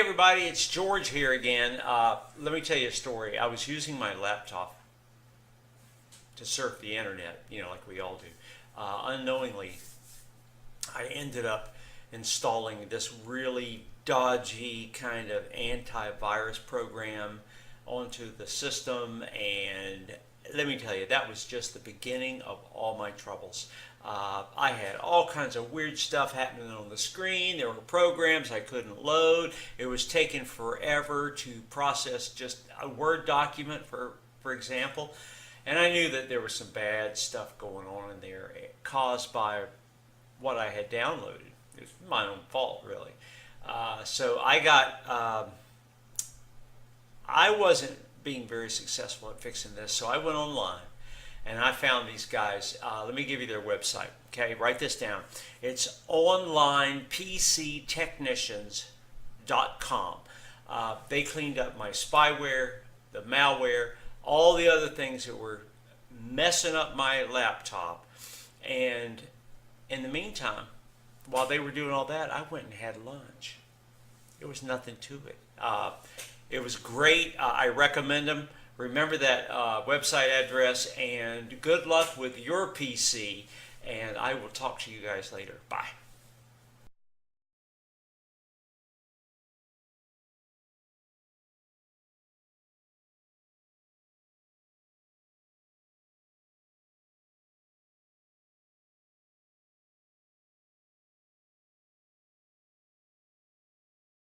Everybody, it's George here again. Let me tell you a story. I was using my laptop to surf the internet, like we all do. Unknowingly, I ended up installing this really dodgy kind of antivirus program onto the system, and let me tell you, that was just the beginning of all my troubles. I had all kinds of weird stuff happening on the screen. There were programs I couldn't load. It was taking forever to process just a Word document, for example. And I knew that there was some bad stuff going on in there caused by what I had downloaded. It was my own fault, really. So I wasn't being very successful at fixing this, so I went online and I found these guys. Let me give you their website. Okay, write this down. It's onlinepctechnicians.com. They cleaned up my spyware, the malware, all the other things that were messing up my laptop. And in the meantime, while they were doing all that, I went and had lunch. There was nothing to it. It was great. I recommend them. Remember that website address, and good luck with your PC, and I will talk to you guys later. Bye.